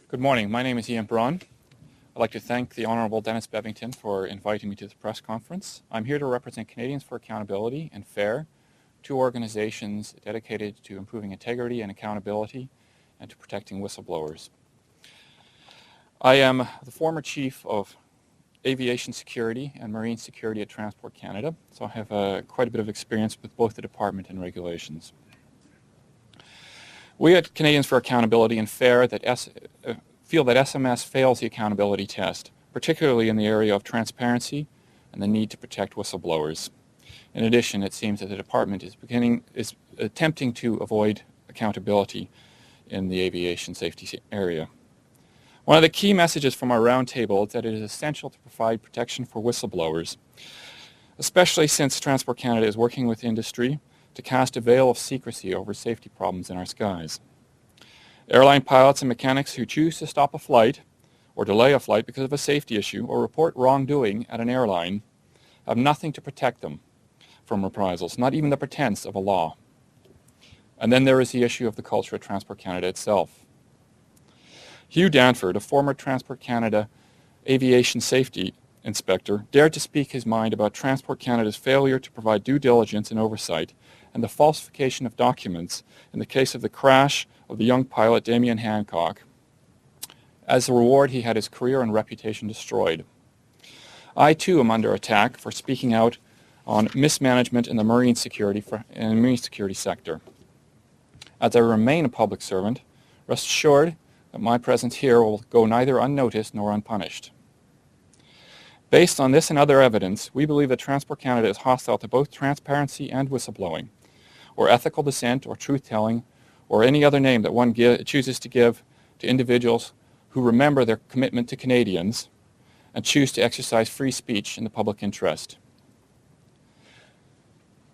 Good morning. My name is Ian Braun. I'd like to thank the Honourable Dennis Bevington for inviting me to this press conference. I'm here to represent Canadians for Accountability and FAIR, two organizations dedicated to improving integrity and accountability and to protecting whistleblowers. I am the former Chief of Aviation Security and Marine Security at Transport Canada, so I have quite a bit of experience with both the department and regulations. We at Canadians for Accountability and FAIR feel that SMS fails the accountability test, particularly in the area of transparency and the need to protect whistleblowers. In addition, it seems that the department is attempting to avoid accountability in the aviation safety area. One of the key messages from our roundtable is that it is essential to provide protection for whistleblowers, especially since Transport Canada is working with industry to cast a veil of secrecy over safety problems in our skies. Airline pilots and mechanics who choose to stop a flight or delay a flight because of a safety issue or report wrongdoing at an airline have nothing to protect them from reprisals, not even the pretense of a law. And then there is the issue of the culture at Transport Canada itself. Hugh Danford, a former Transport Canada aviation safety inspector, dared to speak his mind about Transport Canada's failure to provide due diligence and oversight and the falsification of documents in the case of the crash of the young pilot Damien Hancock. As a reward, he had his career and reputation destroyed. I too am under attack for speaking out on mismanagement in the marine security sector. As I remain a public servant, rest assured that my presence here will go neither unnoticed nor unpunished. Based on this and other evidence, we believe that Transport Canada is hostile to both transparency and whistleblowing, or ethical dissent, or truth-telling, or any other name that one chooses to give to individuals who remember their commitment to Canadians and choose to exercise free speech in the public interest.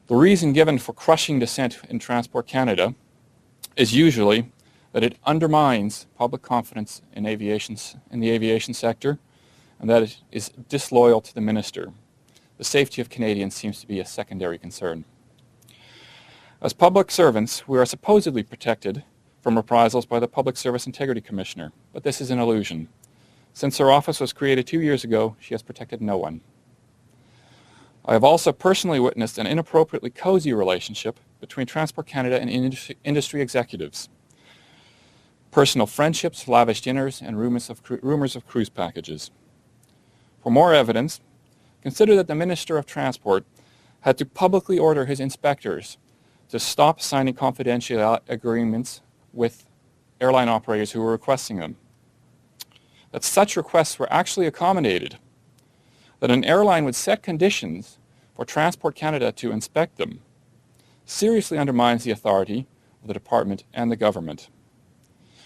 The reason given for crushing dissent in Transport Canada is usually that it undermines public confidence in the aviation sector, and that it is disloyal to the minister. The safety of Canadians seems to be a secondary concern. As public servants, we are supposedly protected from reprisals by the Public Service Integrity Commissioner, but this is an illusion. Since her office was created 2 years ago, she has protected no one. I have also personally witnessed an inappropriately cozy relationship between Transport Canada and industry executives. Personal friendships, lavish dinners, and rumors of cruise packages. For more evidence, consider that the Minister of Transport had to publicly order his inspectors to stop signing confidential agreements with airline operators who were requesting them. That such requests were actually accommodated. That an airline would set conditions for Transport Canada to inspect them seriously undermines the authority of the department and the government.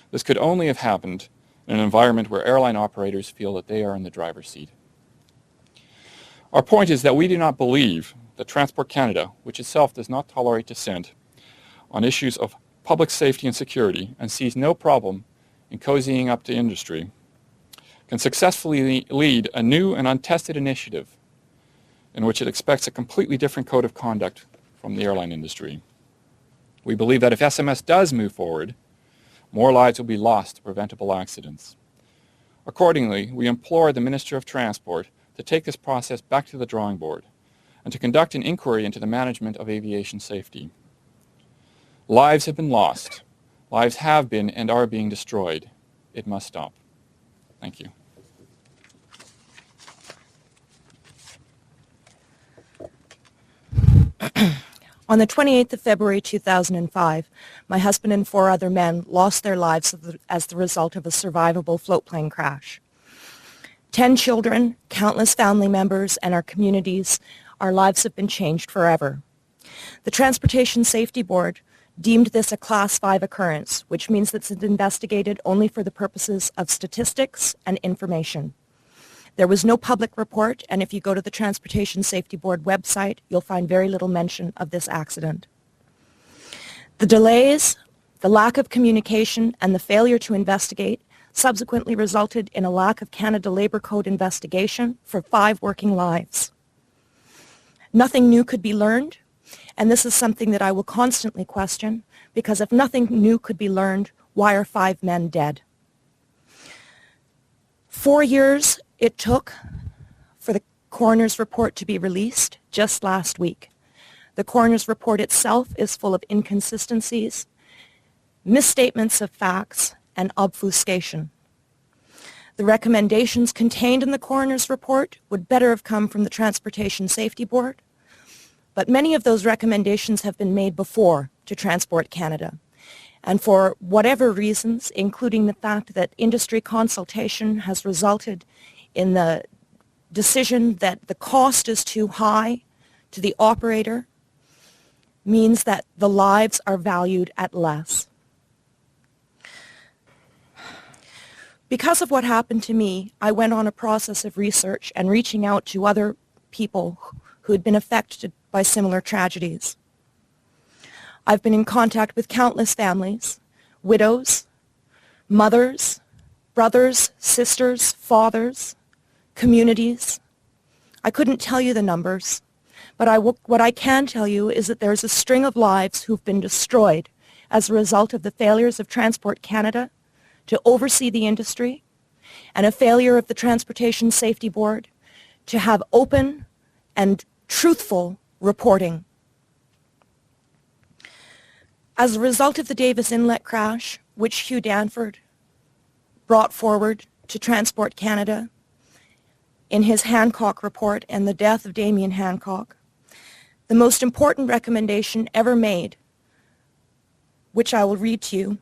This could only have happened in an environment where airline operators feel that they are in the driver's seat. Our point is that we do not believe that Transport Canada, which itself does not tolerate dissent on issues of public safety and security and sees no problem in cozying up to industry, can successfully lead a new and untested initiative in which it expects a completely different code of conduct from the airline industry. We believe that if SMS does move forward, more lives will be lost to preventable accidents. Accordingly, we implore the Minister of Transport to take this process back to the drawing board and to conduct an inquiry into the management of aviation safety. Lives have been lost. Lives have been and are being destroyed. It must stop. Thank you. On the 28th of February 2005, my husband and 4 other men lost their lives as the result of a survivable floatplane crash. 10 children, countless family members, and our communities, our lives have been changed forever. The Transportation Safety Board deemed this a Class 5 occurrence, which means that it's investigated only for the purposes of statistics and information. There was no public report, and if you go to the Transportation Safety Board website, you'll find very little mention of this accident. The delays, the lack of communication, and the failure to investigate subsequently resulted in a lack of Canada Labour Code investigation for 5 working lives. Nothing new could be learned, and this is something that I will constantly question, because if nothing new could be learned, why are 5 men dead? 4 years it took for the coroner's report to be released just last week. The coroner's report itself is full of inconsistencies, misstatements of facts, and obfuscation. The recommendations contained in the coroner's report would better have come from the Transportation Safety Board, but many of those recommendations have been made before to Transport Canada. And for whatever reasons, including the fact that industry consultation has resulted in the decision that the cost is too high to the operator, means that the lives are valued at less. Because of what happened to me, I went on a process of research and reaching out to other people who had been affected by similar tragedies. I've been in contact with countless families, widows, mothers, brothers, sisters, fathers, communities. I couldn't tell you the numbers, but what I can tell you is that there's a string of lives who've been destroyed as a result of the failures of Transport Canada to oversee the industry, and a failure of the Transportation Safety Board to have open and truthful reporting. As a result of the Davis Inlet crash, which Hugh Danford brought forward to Transport Canada in his Hancock report and the death of Damien Hancock, the most important recommendation ever made, which I will read to you,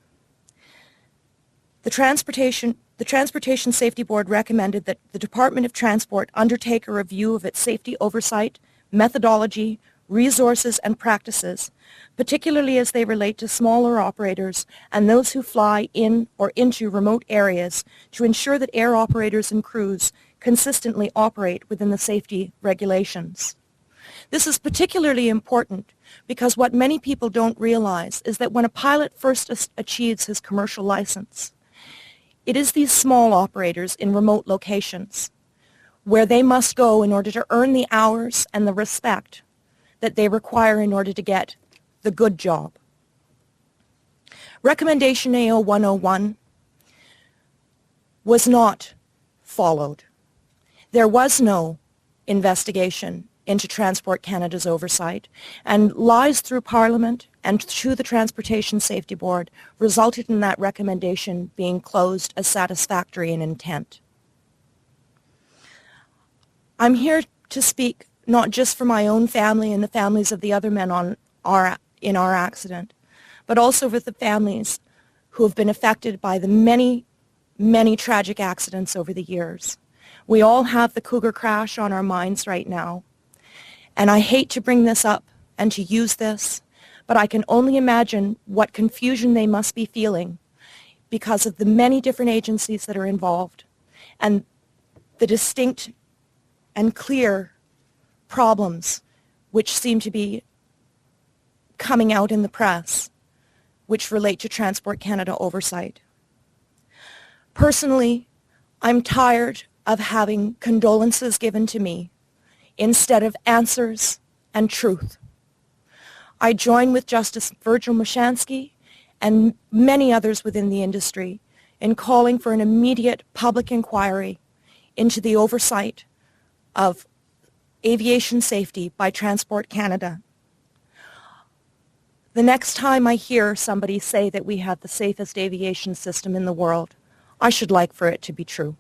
the Transportation Safety Board recommended that the Department of Transport undertake a review of its safety oversight, methodology, resources, and practices, particularly as they relate to smaller operators and those who fly in or into remote areas, to ensure that air operators and crews consistently operate within the safety regulations. This is particularly important because what many people don't realize is that when a pilot first achieves his commercial license, it is these small operators in remote locations where they must go in order to earn the hours and the respect that they require in order to get the good job. Recommendation AO 101 was not followed. There was no investigation into Transport Canada's oversight, and lies through Parliament and through the Transportation Safety Board resulted in that recommendation being closed as satisfactory in intent. I'm here to speak not just for my own family and the families of the other men in our accident, but also for the families who have been affected by the many, many tragic accidents over the years. We all have the Cougar crash on our minds right now. And I hate to bring this up and to use this, but I can only imagine what confusion they must be feeling because of the many different agencies that are involved and the distinct and clear problems which seem to be coming out in the press, which relate to Transport Canada oversight. Personally, I'm tired of having condolences given to me instead of answers and truth. I join with Justice Virgil Mushansky and many others within the industry in calling for an immediate public inquiry into the oversight of aviation safety by Transport Canada. The next time I hear somebody say that we have the safest aviation system in the world, I should like for it to be true.